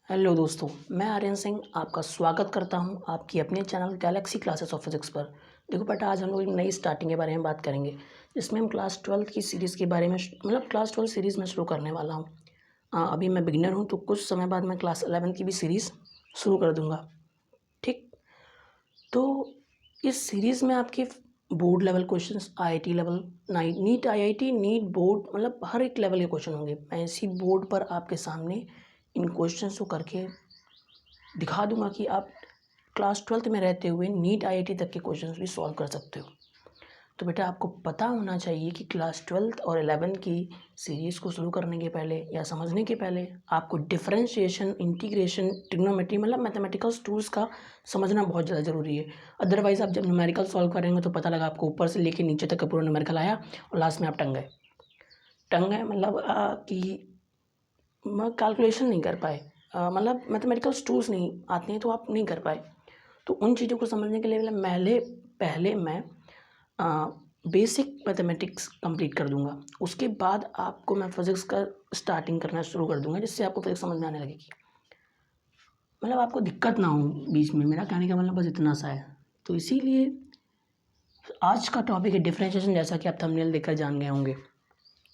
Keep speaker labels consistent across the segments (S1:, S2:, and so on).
S1: Hello दोस्तों, मैं आर्यन सिंह आपका स्वागत करता हूं आपकी अपने channel Galaxy classes of physics पर। देखो बेटा, आज हम लोग एक नई स्टार्टिंग के बारे में बात करेंगे जिसमें हम क्लास 12 की सीरीज़ के बारे में क्लास 12 सीरीज़ में शुरू करने वाला हूं। अभी मैं बिगिनर हूं, तो कुछ समय बाद मैं क्लास 11 की भी सीरीज़ शुरू कर दूँगा। ठीक, तो इस सीरीज़ में आपके board level questions, IIT level, NEET IIT, NEET board, हर एक लेवल के क्वेश्चन होंगे। मैं इसी बोर्ड पर आपके सामने इन क्वेश्चंस को करके दिखा दूंगा कि आप क्लास 12th में रहते हुए नीट आईआईटी तक के क्वेश्चंस भी सॉल्व कर सकते हो। तो बेटा, आपको पता होना चाहिए कि क्लास 12th और 11 की सीरीज़ को शुरू करने के पहले या समझने के पहले आपको differentiation, integration, trigonometry mathematical tools का समझना बहुत ज़्यादा ज़रूरी है। अदरवाइज़ आप जब न्यूमेरिकल सॉल्व करेंगे तो पता लगा आपको ऊपर से लेके नीचे तक का पूरा न्यूमेरिकल आया और लास्ट में आप टंग गए कि कैलकुलेशन नहीं कर पाए, मैथमेटिकल टूल्स नहीं आते हैं तो आप नहीं कर पाए। तो उन चीज़ों को समझने के लिए पहले मैं बेसिक मैथमेटिक्स कंप्लीट कर दूंगा। उसके बाद आपको मैं फिज़िक्स का स्टार्टिंग करना शुरू कर दूंगा, जिससे आपको फिज़िक्स समझ में आने लगेगी। आपको दिक्कत ना हो बीच में। मेरा कहने का बस इतना सा है। तो इसीलिए आज का टॉपिक है डिफरेंशिएशन, जैसा कि आप थंबनेल देखकर जान गए होंगे।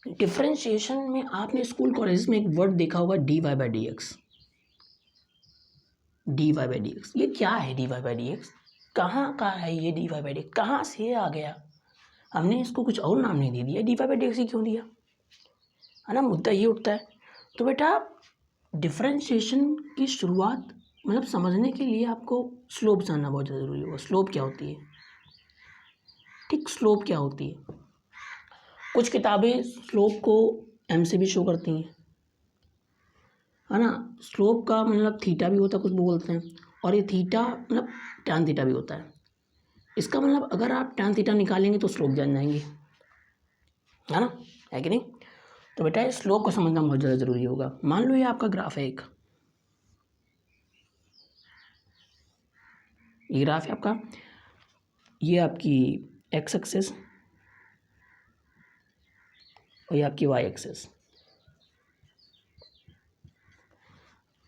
S1: डिफरेंशिएशन में आपने स्कूल कॉलेज में एक वर्ड देखा होगा, dy/dx। dy/dx ये क्या है? dy/dx कहाँ का है? ये dy/dx कहाँ से आ गया? हमने इसको कुछ और नाम नहीं दे दिया, dy/dx ही क्यों दिया? है ना, मुद्दा ये उठता है। तो बेटा, डिफरेंशिएशन की शुरुआत समझने के लिए आपको स्लोप जानना बहुत ज़्यादा ज़रूरी होगा। स्लोप क्या होती है? ठीक, स्लोप क्या होती है? कुछ किताबें स्लोप को m से भी शो करती हैं, है ना। स्लोप का थीटा भी होता है, कुछ बोलते हैं, और ये थीटा टैन थीटा भी होता है। इसका अगर आप टैन थीटा निकालेंगे तो स्लोप जान जाएंगे, है ना, है कि नहीं। तो बेटा, इस स्लोप को समझना बहुत ज़्यादा ज़रूरी होगा। मान लो ये आपका ग्राफ है, ये ग्राफ है आपका, ये आपकी एक्स एक्सिस और ये आपकी वाई एक्सिस।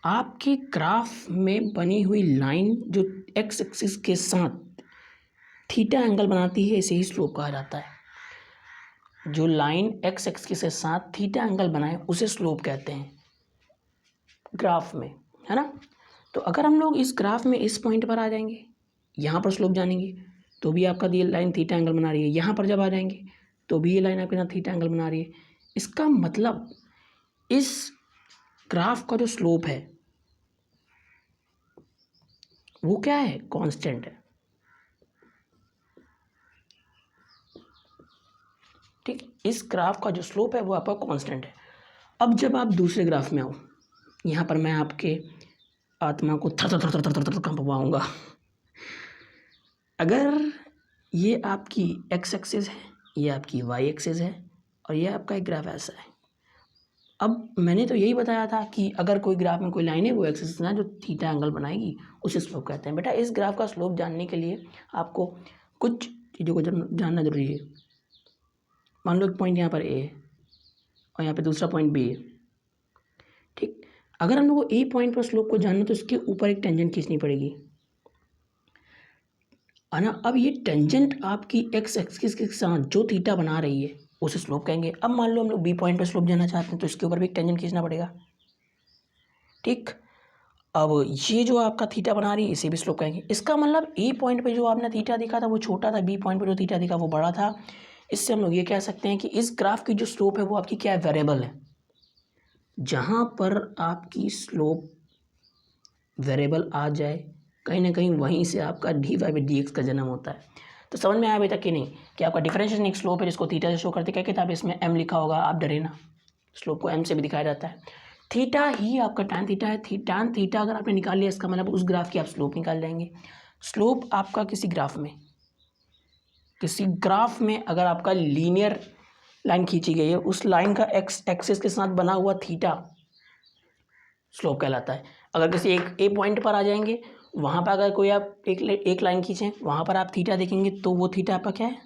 S1: आपके ग्राफ में बनी हुई लाइन जो एक्स एक्सिस के साथ थीटा एंगल बनाती है, इसे ही स्लोप कहा जाता है। जो लाइन एक्स एक्सिस के साथ थीटा एंगल बनाए उसे स्लोप कहते हैं ग्राफ में, है ना। तो अगर हम लोग इस ग्राफ में इस पॉइंट पर आ जाएंगे, यहाँ पर स्लोप जानेंगे, तो भी आपका ये लाइन थीटा एंगल बना रही है। यहाँ पर जब आ जाएंगे तो भी ये लाइन आपके साथ थीटा एंगल बना रही है। इसका मतलब इस ग्राफ का जो स्लोप है वो क्या है? कांस्टेंट है। ठीक, इस ग्राफ का जो स्लोप है वो आपका कांस्टेंट है। अब जब आप दूसरे ग्राफ में आओ, यहाँ पर मैं आपके आत्मा को थर थर थर थर थर थर कंपवाऊंगा। अगर ये आपकी एक्स एक्सिस है, ये आपकी वाई एक्सिस है, और ये आपका एक ग्राफ ऐसा है। अब मैंने तो यही बताया था कि अगर कोई ग्राफ में कोई लाइन है वो एक्सिस ना जो थीटा एंगल बनाएगी उसे स्लोप कहते हैं। बेटा, इस ग्राफ का स्लोप जानने के लिए आपको कुछ चीज़ों को जानना जरूरी है। मान लो एक पॉइंट यहाँ पर ए है और यहाँ पे दूसरा पॉइंट बी है। ठीक, अगर हम लोग को ए पॉइंट पर स्लोप को जानना तो इसके ऊपर एक टेंजेंट खींचनी पड़ेगी, है ना। अब ये टेंजेंट आपकी एक्स एक्सिस के साथ जो थीटा बना रही है उसे स्लोप कहेंगे। अब मान लो हम लोग बी पॉइंट पर स्लोप जानना चाहते हैं तो इसके ऊपर भी एक टेंजेंट खींचना पड़ेगा। ठीक, अब ये जो आपका थीटा बना रही है इसे भी स्लोप कहेंगे। इसका ए पॉइंट पे जो आपने थीटा देखा था वो छोटा था, बी पॉइंट पे जो थीटा देखा वो बड़ा था। इससे हम लोग ये कह सकते हैं कि इस ग्राफ की जो स्लोप है वो आपकी क्या है? वेरिएबल है। जहाँ पर आपकी स्लोप वेरिएबल आ जाए कहीं ना कहीं वहीं से आपका dy/dx का जन्म होता है। तो समझ में आया अभी तक कि नहीं कि आपका डिफरेंशिएशन एक स्लोप है जिसको थीटा से शो करते। क्या किताब इसमें m लिखा होगा, आप डरे ना, स्लोप को m से भी दिखाया जाता है। थीटा ही आपका टैन थीटा है। टैन थीटा अगर आपने निकाल लिया, इसका उस ग्राफ की आप स्लोप निकाल जाएंगे। स्लोप आपका किसी ग्राफ में अगर आपका लीनियर लाइन खींची गई है, उस लाइन का एक्स एक्सिस के साथ बना हुआ थीटा स्लोप कहलाता है। अगर किसी एक ए पॉइंट पर आ जाएंगे, वहाँ पर अगर कोई आप एक लाइन खींचें, वहाँ पर आप थीटा देखेंगे तो वो थीटा आपका क्या है?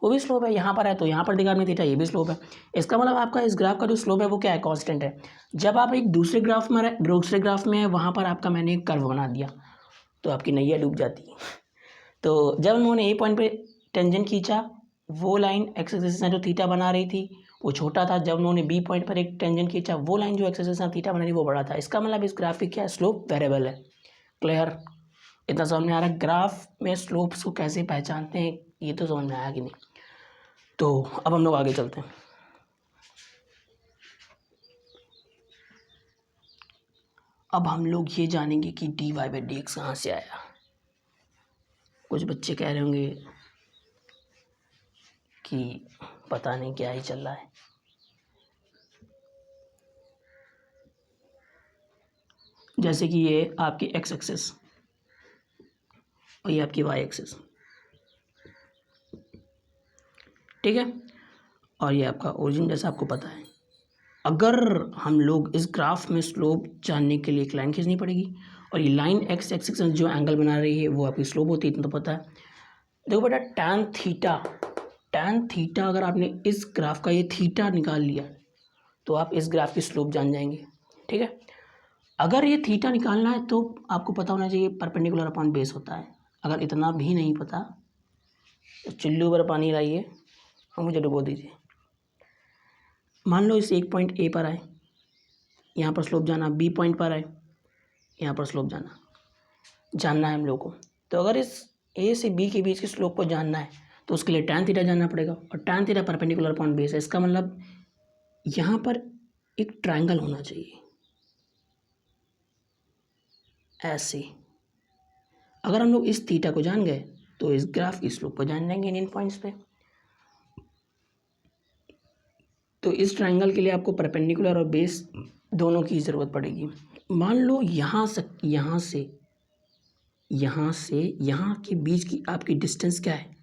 S1: वो भी स्लोप है, यहाँ पर है तो यहाँ पर देखा आपने थीटा, ये भी स्लोप है। इसका मतलब आपका इस ग्राफ का जो स्लोप है वो क्या है, कांस्टेंट है। जब आप एक दूसरे ग्राफ में है वहाँ पर आपका मैंने एक कर्व बना दिया तो आपकी नैया डूब जाती है। तो जब उन्होंने ए पॉइंट पे टेंजेंट खींचा, वो लाइन एक्स एक्सिस से जो थीटा बना रही थी वो छोटा था। जब उन्होंने बी पॉइंट पर एक टेंजेंट खींचा, वो लाइन जो एक्स एक्सिस से थीटा बना रही वो बड़ा था। इसका मतलब इस ग्राफ की क्या है, स्लोप वेरिएबल है। क्लियर, इतना समझ में आ रहा है? ग्राफ में स्लोप्स को कैसे पहचानते हैं ये तो समझ में आया कि नहीं? तो अब हम लोग आगे चलते हैं। अब हम लोग ये जानेंगे कि dy बाई डी एक्स कहाँ से आया। कुछ बच्चे कह रहे होंगे कि पता नहीं क्या ही चल रहा है। जैसे कि ये आपकी एक्स एक्सिस और ये आपकी वाई एक्सिस, ठीक है, और ये आपका ओरिजिन जैसा आपको पता है। अगर हम लोग इस ग्राफ में स्लोप जानने के लिए एक लाइन खींचनी पड़ेगी और ये लाइन एक्स एक्सिस जो एंगल बना रही है वो आपकी स्लोप होती है, इतना तो पता है। देखो बेटा, टैन थीटा अगर आपने इस ग्राफ का ये थीटा निकाल लिया तो आप इस ग्राफ की स्लोप जान जाएंगे, ठीक है। अगर ये थीटा निकालना है तो आपको पता होना चाहिए परपेंडिकुलर अपॉन बेस होता है। अगर इतना भी नहीं पता तो चुल्लू पर पानी लाइए और मुझे डुबो दीजिए। मान लो इस एक पॉइंट ए पर आए, यहाँ पर स्लोप जाना, बी पॉइंट पर आए, यहाँ पर स्लोप जानना है हम लोग को। तो अगर इस ए से बी के बीच की स्लोप को जानना है तो उसके लिए टैन थीटा जानना पड़ेगा, और tan theta perpendicular upon base है। इसका मतलब यहाँ पर एक ट्रायंगल होना चाहिए ऐसे। अगर हम लोग इस थीटा को जान गए तो इस ग्राफ की स्लोप को जान लेंगे इन पॉइंट्स पे। तो इस ट्रायंगल के लिए आपको परपेंडिकुलर और बेस दोनों की ज़रूरत पड़ेगी। मान लो यहाँ से यहाँ के बीच की आपकी डिस्टेंस क्या है,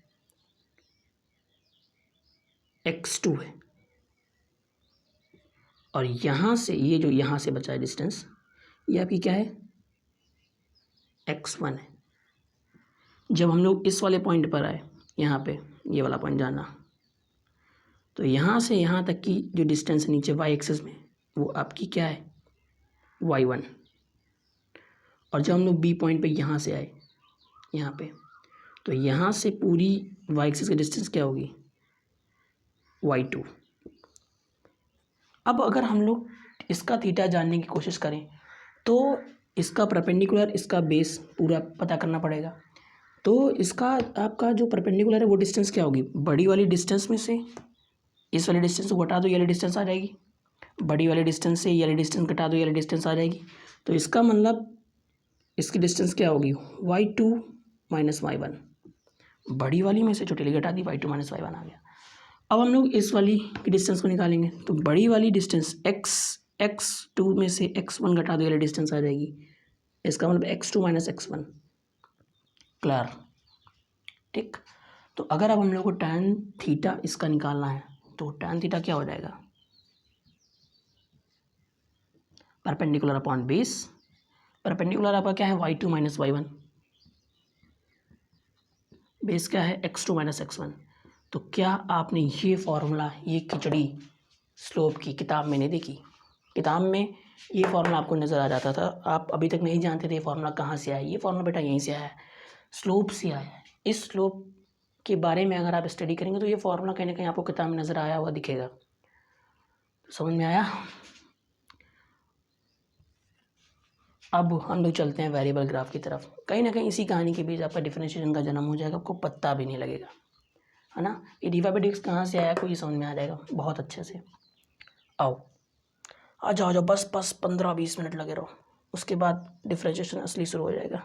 S1: x2 है, और यहाँ से ये जो यहाँ से बचा है डिस्टेंस ये आपकी क्या है, x1 है। जब हम लोग इस वाले पॉइंट पर आए, यहाँ पे ये वाला पॉइंट जाना, तो यहाँ से यहाँ तक की जो डिस्टेंस है नीचे y एक्सिस में वो आपकी क्या है, y1। और जब हम लोग b पॉइंट पे यहाँ से आए यहाँ पे, तो यहाँ से पूरी y एक्सिस की डिस्टेंस क्या होगी, y2। अब अगर हम लोग इसका थीटा जानने की कोशिश करें तो इसका परपेंडिकुलर, इसका बेस पूरा पता करना पड़ेगा। तो इसका आपका जो परपेंडिकुलर है वो डिस्टेंस क्या होगी, बड़ी वाली डिस्टेंस में से इस वाली डिस्टेंस को घटा दो, ये वाली डिस्टेंस आ जाएगी। बड़ी वाली डिस्टेंस से ये वाली डिस्टेंस घटा दो, ये वाली डिस्टेंस आ जाएगी। तो इसका मतलब इसकी डिस्टेंस क्या होगी, y2 माइनस y1। बड़ी वाली में से छोटी वाली घटा दी, y2 माइनस y1 आ गया। अब हम लोग इस वाली की डिस्टेंस को निकालेंगे तो बड़ी वाली डिस्टेंस x2 में से x1 घटा दो, ये वाली डिस्टेंस आ जाएगी। इसका मतलब x2 माइनस x1। क्लियर, ठीक। तो अगर अब हम लोग को टैन थीटा इसका निकालना है तो टैन थीटा क्या हो जाएगा, परपेंडिकुलर अपॉन बेस। परपेंडिकुलर आपका क्या है, y2 माइनस y1, बेस क्या है, x2 माइनस x1। तो क्या आपने ये फॉर्मूला, ये खिचड़ी स्लोप की किताब में नहीं देखी? किताब में ये फॉर्मूला आपको नज़र आ जाता था, आप अभी तक नहीं जानते थे ये फॉर्मूला कहाँ से आया। ये फॉर्मूला बेटा यहीं से आया है, स्लोप से आया है। इस स्लोप के बारे में अगर आप स्टडी करेंगे तो ये फॉर्मूला कहीं ना कहीं आपको किताब में नज़र आया हुआ दिखेगा। समझ में आया? अब हम लोग चलते हैं वेरिएबल ग्राफ की तरफ। कहीं ना कहीं इसी कहानी के बीच आपका डिफरेंशिएशन का जन्म हो जाएगा, आपको पता भी नहीं लगेगा, है ना। ये डी बाई डी एक्स कहाँ से आया कोई समझ में आ जाएगा बहुत अच्छे से। आओ आ जाओ बस 15-20 मिनट लगे रहो, उसके बाद डिफरेंशिएशन असली शुरू हो जाएगा,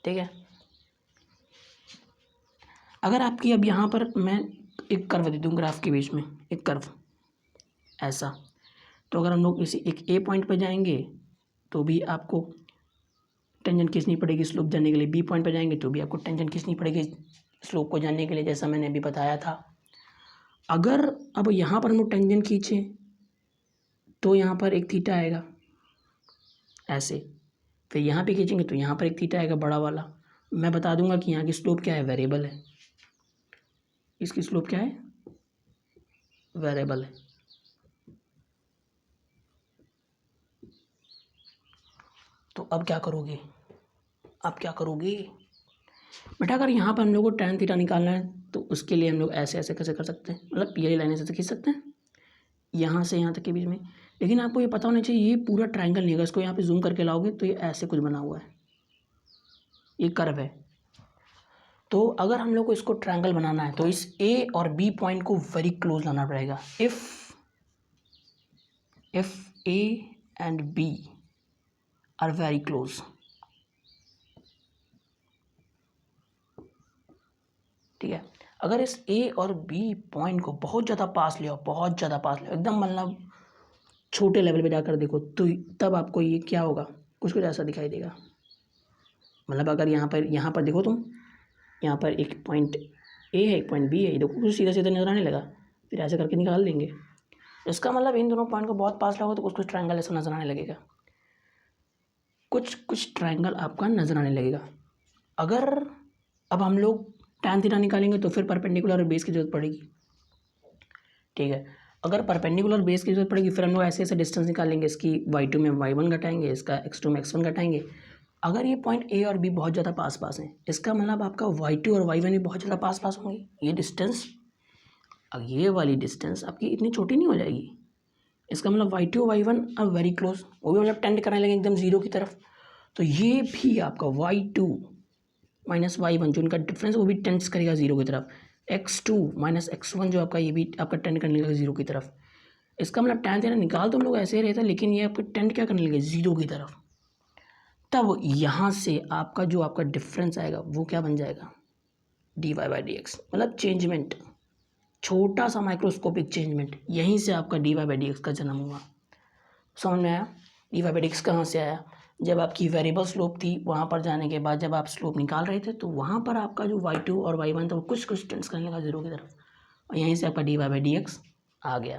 S1: ठीक है। अगर आपकी अब यहाँ पर मैं एक कर्व दे दूँ ग्राफ के बीच में, एक कर्व ऐसा, तो अगर हम लोग किसी एक ए पॉइंट पर जाएंगे तो भी आपको टेंजेंट खींचनी पड़ेगी स्लोप जानने के लिए, बी पॉइंट पर जाएंगे तो भी आपको टेंजेंट खींचनी पड़ेगी स्लोप को जानने के लिए, जैसा मैंने अभी बताया था। अगर अब यहाँ पर हम लोग टेंजेंट खींचें तो यहाँ पर एक थीटा आएगा ऐसे, फिर यहाँ पे खींचेंगे तो यहाँ पर एक थीटा आएगा बड़ा वाला, मैं बता दूंगा कि यहाँ की स्लोप क्या है, वेरिएबल है, इसकी स्लोप क्या है, वेरिएबल है। तो अब क्या करोगे, अब क्या करोगे बेटा, अगर यहाँ पर हम लोग को tan थीटा निकालना है तो उसके लिए हम लोग ऐसे ऐसे कैसे कर सकते हैं, मतलब पी वाली लाइन ऐसे खींच सकते हैं यहाँ से यहाँ तक के बीच में। लेकिन आपको ये पता होना चाहिए ये पूरा ट्रायंगल नहीं होगा, इसको यहाँ पे जूम करके लाओगे तो ये ऐसे कुछ बना हुआ है, ये कर्व है। तो अगर हम लोग को इसको ट्रायंगल बनाना है तो इस ए और बी पॉइंट को वेरी क्लोज लाना पड़ेगा। If A and B are very close, ठीक है। अगर इस ए और बी पॉइंट को बहुत ज़्यादा पास ले आओ, बहुत ज़्यादा पास ले आओ, एकदम मतलब छोटे लेवल पे जाकर देखो, तो तब आपको ये क्या होगा, कुछ कुछ ऐसा दिखाई देगा। मतलब अगर यहाँ पर देखो तुम, यहाँ पर एक पॉइंट ए है, एक पॉइंट बी है, देखो कुछ सीधा सीधा नजर आने लगा, फिर ऐसे करके निकाल देंगे। इसका मतलब इन दोनों पॉइंट को बहुत पास लाओगे तो कुछ कुछ ट्रायंगल ऐसा नजर आने लगेगा, कुछ कुछ ट्रायंगल आपका नजर आने लगेगा। अगर अब हम लोग tan थीटा निकालेंगे तो फिर परपेंडिकुलर और बेस की जरूरत पड़ेगी, ठीक है। अगर परपेंडिकुलर बेस की जरूरत पड़ेगी फिर हम लोग ऐसे ऐसे डिस्टेंस निकालेंगे, इसकी y2 में y1 घटाएंगे, इसका x2 में x1 घटाएंगे। अगर ये पॉइंट ए और बी बहुत ज़्यादा पास पास हैं, इसका मतलब आपका y2 और y1 भी बहुत ज़्यादा पास पास होंगे। ये डिस्टेंस, अब ये वाली डिस्टेंस आपकी इतनी छोटी नहीं हो जाएगी, इसका मतलब y2 और y1 आर वेरी क्लोज, वो भी मतलब टेंड करने लगेंगे एकदम जीरो की तरफ। तो ये भी आपका y2 माइनस y1 जो इनका डिफरेंस वो भी टेंड्स करेगा जीरो की तरफ, x2 माइनस x1 जो आपका ये भी आपका टेंड करने लगेगा जीरो की तरफ। इसका मतलब tan थीटा निकाल तो हम लोग ऐसे ही रहता, लेकिन ये आपको टेंड क्या करने लगे, जीरो की तरफ। तब यहाँ से आपका जो आपका डिफरेंस आएगा वो क्या बन जाएगा, dy बाई डी एक्स, मतलब चेंजमेंट, छोटा सा माइक्रोस्कोपिक चेंजमेंट, यहीं से आपका dy बाई डी एक्स का जन्म हुआ। समझ में आया, dy बाई डी एक्स कहाँ से आया, जब आपकी वेरिएबल स्लोप थी वहाँ पर जाने के बाद जब आप स्लोप निकाल रहे थे तो वहाँ पर आपका जो y2 और y1 था वो कुछ कुछ टेंड्स करने लगा जीरो की तरफ, और यहीं से आपका dy बाई डी एक्स आ गया।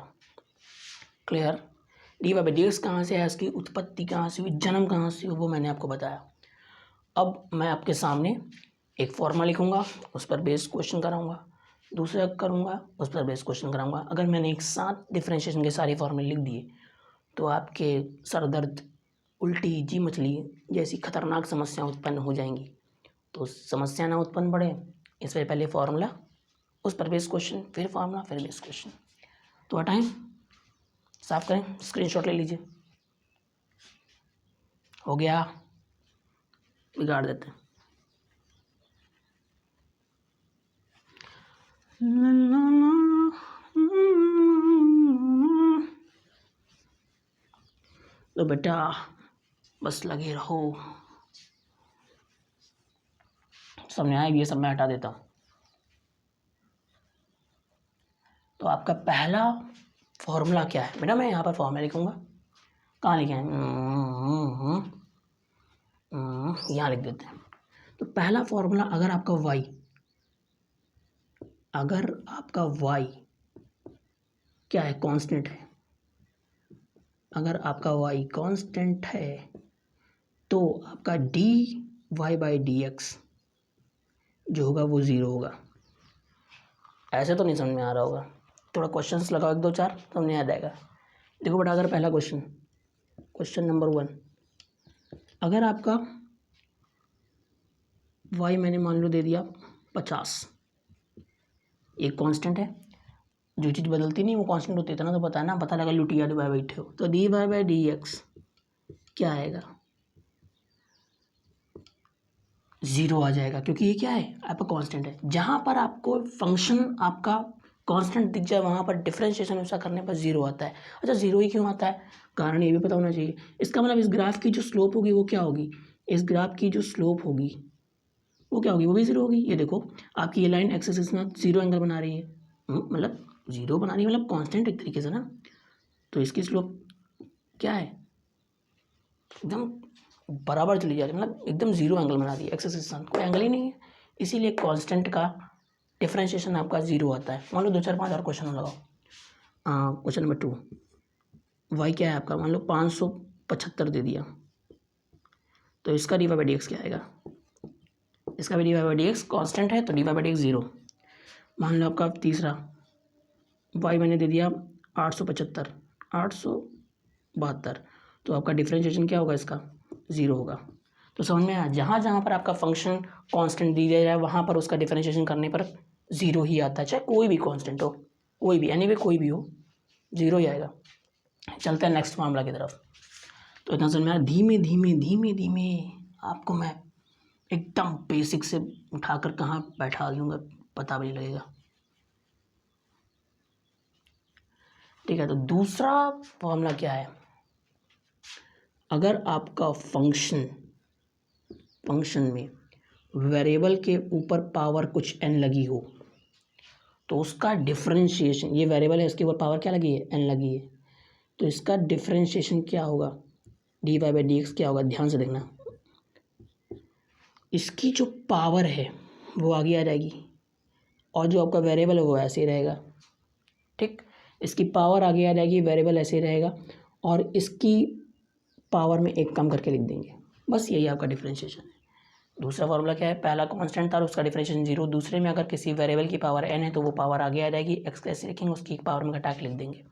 S1: Clear, D by d x कहाँ से है, इसकी उत्पत्ति कहाँ से हुई, जन्म कहाँ से हुई, वो मैंने आपको बताया। अब मैं आपके सामने एक फॉर्मूला लिखूंगा, उस पर बेस्ड क्वेश्चन कराऊंगा, दूसरा करूंगा उस पर बेस्ड क्वेश्चन कराऊंगा। अगर मैंने एक साथ डिफरेंशिएशन के सारे फॉर्मूले लिख दिए तो आपके सर दर्द, उल्टी, जी मछली जैसी खतरनाक समस्या उत्पन्न हो जाएंगी। तो समस्या ना उत्पन्न बढ़े इससे पहले फॉर्मूला, उस पर बेस्ड क्वेश्चन, फिर फॉर्मूला, फिर बेस्ड क्वेश्चन। तो हटाएं, साफ करें, स्क्रीनशॉट ले लीजिए। हो गया, बिगाड़ देते हैं। तो बेटा बस लगे रहो, समझ आए, ये सब मैं हटा देता हूँ। तो आपका पहला फॉर्मूला क्या है बेटा, मैं यहाँ पर फॉर्मूला लिखूंगा, कहाँ लिखे हैं, यहाँ लिख देते हैं। तो पहला फॉर्मूला, अगर आपका y क्या है, कांस्टेंट है, अगर आपका y कांस्टेंट है तो आपका dy बाई डी एक्स जो होगा वो ज़ीरो होगा। ऐसे तो नहीं समझ में आ रहा होगा, थोड़ा क्वेश्चंस लगाओ एक दो चार, समझ में आ जाएगा। देखो बेटा, अगर पहला क्वेश्चन नंबर 1, अगर आपका y मैंने मान लो दे दिया 50, एक कांस्टेंट है, जो चीज़ बदलती नहीं वो कांस्टेंट होती है, इतना तो पता है ना, पता लगा लुटिया डिवाइड बैठे हो। तो dy बाई डी एक्स क्या आएगा, ज़ीरो आ जाएगा, क्योंकि ये क्या है, आपका कांस्टेंट है। जहाँ पर आपको फंक्शन आपका कांस्टेंट दिख जाए वहाँ पर डिफरेंशिएशन उसका करने पर ज़ीरो आता है। अच्छा, ज़ीरो ही क्यों आता है, कारण ये भी पता होना चाहिए। इसका मतलब इस ग्राफ की जो स्लोप होगी वो क्या होगी, इस ग्राफ की जो स्लोप होगी वो क्या होगी, वो भी ज़ीरो होगी। ये देखो आपकी ये लाइन एक्सिस के साथ ज़ीरो एंगल बना रही है, मतलब ज़ीरो बना रही है, मतलब कांस्टेंट एक तरीके से ना। तो इसकी स्लोप क्या है, एकदम बराबर चली जा रही है, मतलब एकदम जीरो एंगल बना रही है, एक्सिस के साथ कोई एंगल ही नहीं है, इसीलिए कांस्टेंट का डिफरेंशिएशन आपका जीरो आता है। मान लो 2 4 5 और क्वेश्चन लगाओ। क्वेश्चन नंबर 2, y क्या है आपका, मान लो 575 दे दिया, तो इसका डी बाई डी एक्स क्या आएगा, इसका भी d y by d x constant है तो d y by d x 0। मान लो आपका तीसरा वाई मैंने दे दिया 875 872, तो आपका डिफरेंशिएशन क्या होगा, इसका 0 होगा। तो समझ में आया, जहाँ जहाँ पर आपका फंक्शन कांस्टेंट दी जाए वहाँ पर उसका डिफरेंशिएशन करने पर 0 ही आता है, चाहे कोई भी कांस्टेंट हो, कोई भी एनीवे कोई भी हो 0 ही आएगा। चलते हैं नेक्स्ट मामला की तरफ। तो इतना समझ में आया। धीमे धीमे धीमे धीमे आपको मैं एकदम बेसिक से उठाकर कहाँ बैठा दूँगा पता भी नहीं लगेगा। ठीक है, तो दूसरा फॉर्मूला क्या है, अगर आपका फंक्शन में वेरिएबल के ऊपर पावर कुछ n लगी हो तो उसका डिफरेंशिएशन, ये वेरिएबल है इसके ऊपर पावर क्या लगी है, n लगी है, तो इसका डिफरेंशिएशन क्या होगा, d y by d x क्या होगा, ध्यान से देखना। इसकी जो पावर है वो आगे आ जाएगी और जो आपका वेरिएबल है वो ऐसे ही रहेगा। ठीक, इसकी पावर आगे आ जाएगी, वेरिएबल ऐसे ही रहेगा और इसकी पावर में एक कम करके लिख देंगे, बस यही आपका डिफरेंशिएशन है। दूसरा फार्मूला क्या है, पहला कांस्टेंट था और उसका डिफरेंशिएशन 0, दूसरे में अगर किसी वेरिएबल की पावर n है तो वो पावर आगे आ जाएगी, x कैसे लिखेंगे, उसकी पावर में घटा के लिख देंगे।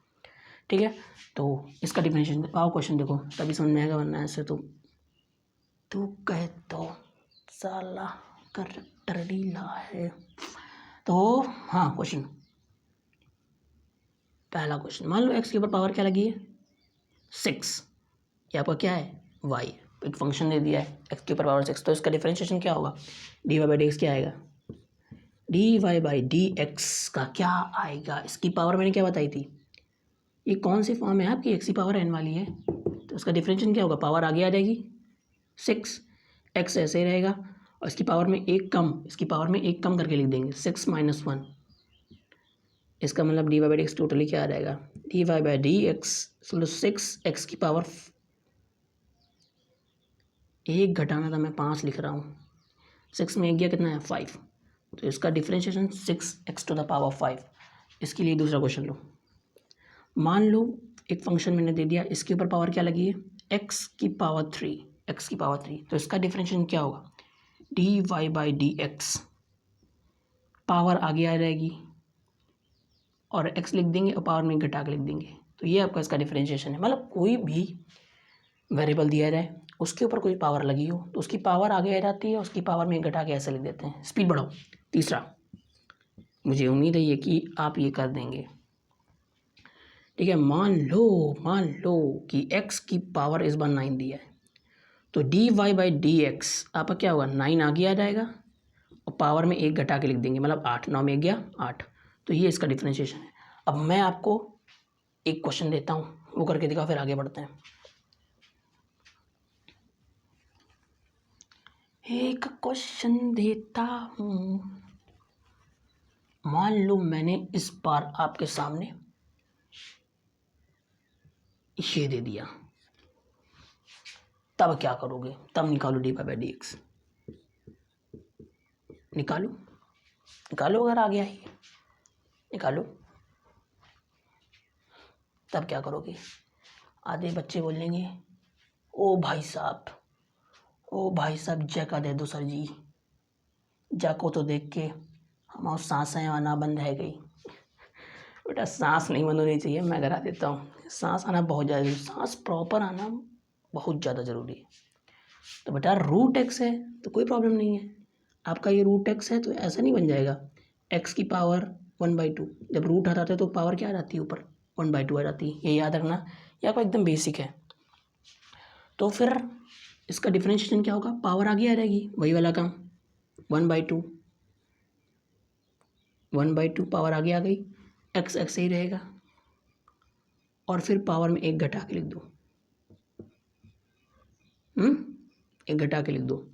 S1: ठीक है, तो इसका डिफरेंशिएशन आओ क्वेश्चन देखो तभी समझ में आएगा, वरना ऐसे तो तू कहे तो साला करेक्टर ढीला है। तो हाँ, क्वेश्चन पहला क्वेश्चन, मान लो x के ऊपर पावर क्या लगी है 6, ये आपका क्या है y, एक फंक्शन दे दिया है x के ऊपर पावर 6, तो इसका डिफरेंशिएशन क्या होगा, d y by d x क्या आएगा, d y by d x का क्या आएगा, इसकी पावर मैंने क्या बताई थी, ये कौन सी फॉर्म है आपकी, x की पावर n वाली है, तो इसका डिफरेंशिएशन क्या होगा, पावर आगे आ जाएगी 6, x ऐसे ही रहेगा और इसकी पावर में एक कम करके लिख देंगे 6 - 1, इसका मतलब d y by d x totally क्या आ जाएगा, d y by d x 6x की पावर 1 घटाना था, मैं 5 लिख रहा हूँ, 6 में 1 गया कितना है 5, तो इसका differentiation 6x to the power 5। इसके लिए दूसरा क्वेश्चन लो, मान लो एक फंक्शन मैंने दे दिया, इसके ऊपर पावर क्या लगी है x की पावर 3, तो इसका डिफरेंशिएशन क्या होगा, d y by d x, power आगे आ जाएगी और x लिख देंगे और पावर में घटा के लिख देंगे, तो ये आपका इसका डिफरेंशिएशन है। मतलब कोई भी वेरिएबल दिया जाए उसके ऊपर कोई पावर लगी हो तो उसकी पावर आगे आ जाती है, उसकी पावर में घटा के ऐसे लिख देते हैं। स्पीड बढ़ाओ। तीसरा, मुझे उम्मीद है ये कि आप ये कर देंगे। ठीक है, मान लो कि x की पावर इस बार 9 दिया है, तो d y by d x आपका क्या होगा, 9 आगे आ जाएगा और पावर में 1 घटा के लिख देंगे, मतलब 8, 9 में 1 गया 8, तो ये इसका डिफरेंशिएशन है। अब मैं आपको एक क्वेश्चन देता हूँ, वो करके दिखाओ, फिर आगे बढ़ते हैं। एक क्वेश्चन देता हूँ, मान लो मैंने इस बार आपके सामने ये दे दिया, तब क्या करोगे, तब निकालो d y by d x, निकालो अगर आ गया ही निकालो, तब क्या करोगे। आधे बच्चे बोलेंगे ओ भाई साहब जैका दे दो सर जी, जैको तो देख के हमारी सांसें आना बंद है गई। बेटा सांस नहीं बंद होनी चाहिए, मैं करा देता हूँ, सांस आना बहुत ज़्यादा जरूरी, सांस प्रॉपर आना बहुत ज़्यादा ज़रूरी है। तो बेटा रूट एक्स है तो कोई प्रॉब्लम नहीं है, आपका ये रूट एक्स है तो ऐसा नहीं बन जाएगा x की पावर 1/2, जब रूट हटाते तो पावर क्या आ जाती है ऊपर 1/2 आ जाती है, ये याद रखना, ये आपका एकदम बेसिक है। तो फिर इसका डिफरेंशिएशन क्या होगा, पावर आगे आ जाएगी, वही वाला काम 1/2 पावर आगे आ गई, x ही रहेगा और फिर पावर में 1 घटा के लिख दो, 1 घटा के लिख दो।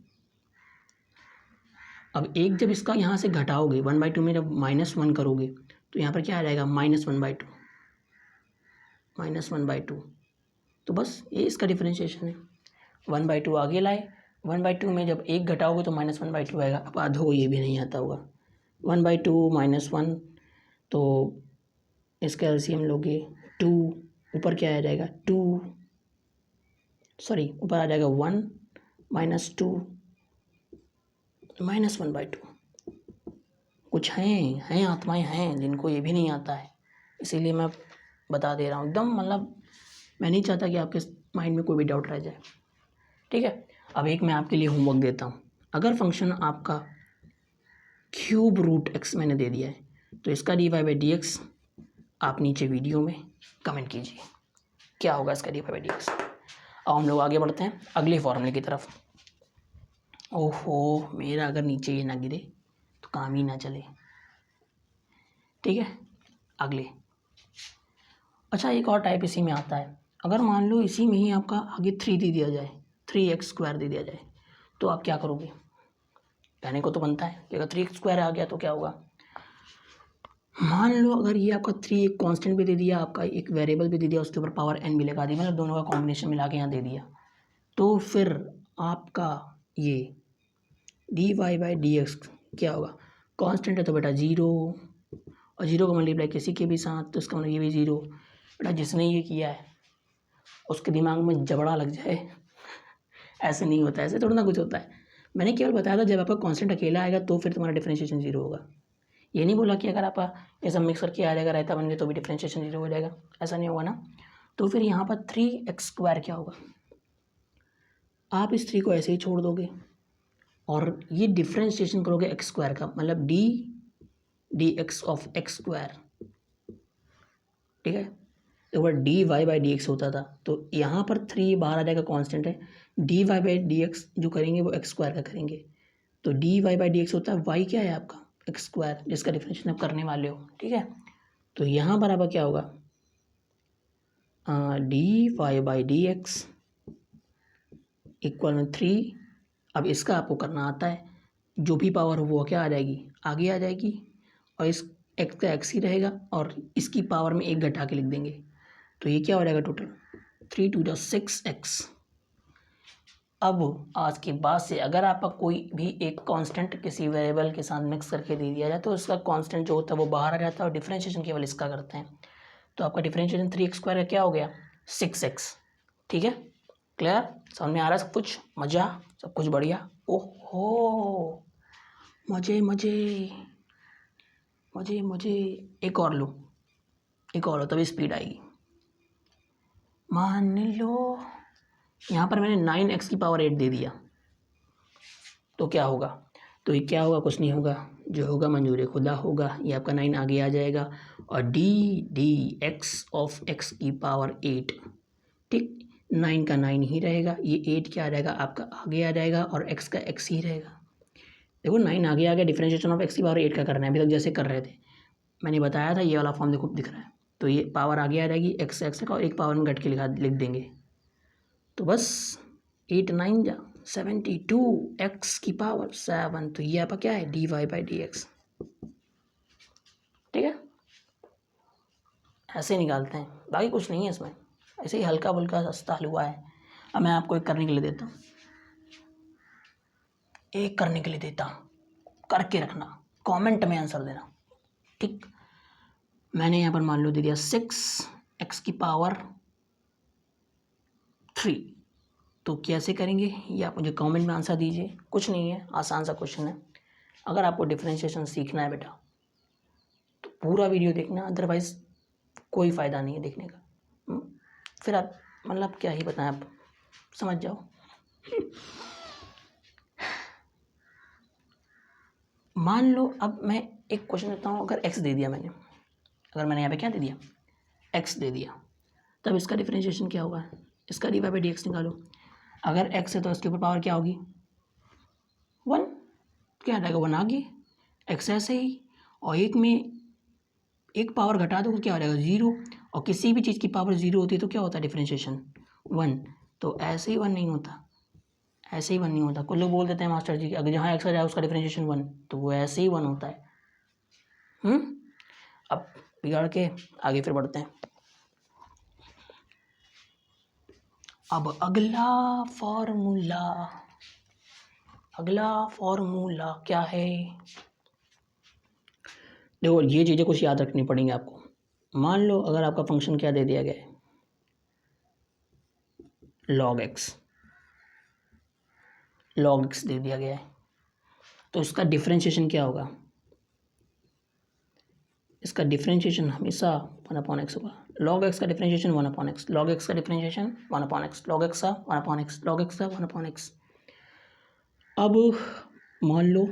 S1: अब 1 जब इसका यहाँ से घटाओगे 1/2 में जब -1 करोगे तो यहाँ पर क्या आ जाएगा -1/2, तो बस ये इसका डिफरेंशिएशन है। 1/2 आगे लाए, 1/2 में जब 1 घटाओगे तो -1/2 आएगा। अब आधो ये भी नहीं आता होगा, 1/2 -1, तो इसका एलसीएम लोगे 2, ऊपर क्या आ जाएगा ऊपर आ जाएगा 1 -2, -1/2। कुछ हैं आत्माएं हैं जिनको ये भी नहीं आता है, इसीलिए मैं बता दे रहा हूँ एकदम, मतलब मैं नहीं चाहता कि आपके माइंड में कोई भी डाउट रह जाए। ठीक है, अब एक मैं आपके लिए होमवर्क देता हूँ। अगर फंक्शन आपका क्यूब रूट एक्स मैंने दे दिया है तो इसका dy/dx आप नीचे वीडियो में कमेंट कीजिए क्या होगा इसका dy/dx। अब हम लोग आगे बढ़ते हैं अगले फॉर्मूले की तरफ। ओहो, मेरा अगर नीचे ये ना गिरे तो काम ही ना चले। ठीक है, अगले। अच्छा, एक और टाइप इसी में आता है। अगर मान लो इसी में ही आपका आगे 3 दे दिया जाए, 3x² दे दिया जाए, तो आप क्या करोगे? कहने को तो बनता है कि अगर 3x² आ गया तो क्या होगा। मान लो अगर ये आपका 3 एक कांस्टेंट भी दे दिया, आपका एक वेरिएबल भी दे दिया, उसके ऊपर पावर n भी लगा दी, मतलब दोनों का कॉम्बिनेशन मिला के यहाँ दे दिया, तो फिर आपका ये dy/dx क्या होगा? कांस्टेंट है तो बेटा 0, और 0 का मल्टीप्लाई किसी के भी साथ तो इसका मतलब ये भी 0। बेटा जिसने ये किया है उसके दिमाग में जबड़ा लग जाए। ऐसे नहीं होता, ऐसे थोड़ा ना कुछ होता है। मैंने केवल बताया था जब आपका कांस्टेंट अकेला आएगा तो फिर तुम्हारा डिफरेंशिएशन 0 होगा। ये नहीं बोला कि अगर आप ये सब मिक्स करके आ जाएगा, रायता बन गया तो भी डिफरेंशिएशन 0 हो जाएगा, ऐसा नहीं होगा ना। तो फिर यहाँ पर 3x² क्या होगा? आप इस 3 को ऐसे ही छोड़ दोगे और ये डिफरेंशिएशन करोगे x² का, मतलब dx ऑफ x²। ठीक है, एक बार dy/dx होता था तो यहाँ पर 3 बाहर आ जाएगा, कांस्टेंट है। dy/dx जो करेंगे वो x² का करेंगे, तो dy/dx होता है y क्या है आपका? x², जिसका डिफरेंशिएशन आप करने वाले हो। ठीक है, तो यहाँ पर आपका क्या होगा? dy/dx इक्वल में 3। अब इसका आपको करना आता है, जो भी पावर हो वो क्या आ जाएगी? आगे आ जाएगी, और इस x का x ही रहेगा और इसकी पावर में 1 घटा के लिख देंगे, तो ये क्या हो जाएगा टोटल? 3 × 2 = 6x। अब आज के बाद से अगर आपका कोई भी एक कांस्टेंट किसी वेरिएबल के साथ मिक्स करके दे दिया जाए तो उसका कांस्टेंट जो होता है वो बाहर आ जाता है और डिफरेंशिएशन केवल इसका करते हैं। तो आपका डिफरेंशिएशन 3x² का क्या हो गया? 6x। ठीक है, क्लियर? समझ में आ रहा है सब कुछ? मज़ा, सब कुछ बढ़िया? ओहो, मजे मजे मजे मजे। एक और लो, एक और लो, तभी स्पीड आएगी। मान लो यहाँ पर मैंने 9x⁸ दे दिया तो क्या होगा? तो ये क्या होगा? कुछ नहीं होगा, जो होगा मंजूर खुदा होगा। ये आपका 9 आगे आ जाएगा और dx ऑफ x⁸8। ठीक, 9 का 9 ही रहेगा, ये 8 क्या आ जाएगा आपका? आगे आ जाएगा और x का x ही रहेगा। देखो 9 आगे आ गया, डिफरेंशिएशन ऑफ x⁸8 का करना है, अभी तक जैसे कर रहे थे मैंने बताया था, ये वाला फॉर्म देखो दिख रहा है। तो ये पावर आगे आ जाएगी, x का और एक पावर में घट के लिख देंगे, तो बस 8 9 जा 72 x⁸7। तो ये आपका क्या है? dy/dx। ठीक है, ऐसे निकालते हैं, बाकी कुछ नहीं है इसमें, ऐसे ही हल्का फुल्का सस्ता हलवा है। अब मैं आपको एक करने के लिए देता हूँ, एक करने के लिए देता हूँ, करके रखना, कमेंट में आंसर देना। ठीक, मैंने यहाँ पर मान लो दे दिया 6x⁸3। तो कैसे करेंगे ये आप मुझे कमेंट में आंसर दीजिए। कुछ नहीं है, आसान सा क्वेश्चन है। अगर आपको डिफरेंशिएशन सीखना है बेटा तो पूरा वीडियो देखना, अदरवाइज़ कोई फ़ायदा नहीं है देखने का। फिर आप मतलब क्या ही बताएं, आप समझ जाओ। मान लो अब मैं एक क्वेश्चन देता हूँ, अगर x दे दिया मैंने, अगर मैंने यहाँ पे क्या दे दिया? x दे दिया, तब इसका डिफरेंशिएशन क्या होगा? इसका dy/dx निकालो। अगर x है तो इसके ऊपर पावर क्या होगी? 1। क्या आ जाएगा? 1 आ गई, x ऐसे ही, और एक में एक पावर घटा दो तो क्या हो जाएगा? 0। और किसी भी चीज़ की पावर 0 होती है तो क्या होता है डिफरेंशिएशन? 1। तो ऐसे ही 1 नहीं होता, ऐसे ही 1 नहीं होता। कुछ लोग बोल देते हैं मास्टर जी अगर जहाँ x आ जाए उसका डिफरेंशिएशन 1, तो वो ऐसे ही 1 होता है। अब बिगाड़ के आगे फिर बढ़ते हैं। अब अगला फॉर्मूला क्या है? देखो ये चीज़ें कुछ याद रखनी पड़ेंगी आपको। मान लो अगर आपका फंक्शन क्या दे दिया गया है? log x दे दिया गया है। तो इसका डिफरेंशिएशन क्या होगा, इसका डिफरेंशिएशन हमेशा 1/x होगा। log x का डिफरेंशिएशन 1/x, log x का डिफरेंशिएशन 1/x, log x का 1/x, log x का 1/x। अब मान लो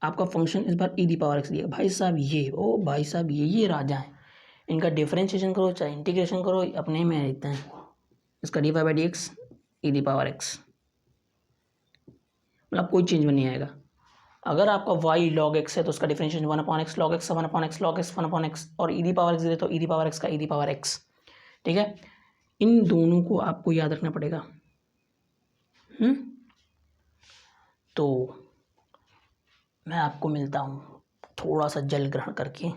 S1: आपका फंक्शन इस बार e⁻x दिया, भाई साहब ये राजा है, इनका डिफरेंशिएशन करो चाहे इंटीग्रेशन करो, अपने में रहते हैं। इसका dy/dx e⁻x, मतलब कोई चेंज में नहीं आएगा। अगर आपका y log x है तो उसका differentiation 1/x, log x 1/x, log x 1/x, और e⁻x दे तो e⁻x का e⁻x। ठीक है, इन दोनों को आपको याद रखना पड़ेगा। तो मैं आपको मिलता हूँ थोड़ा सा जल ग्रहण करके।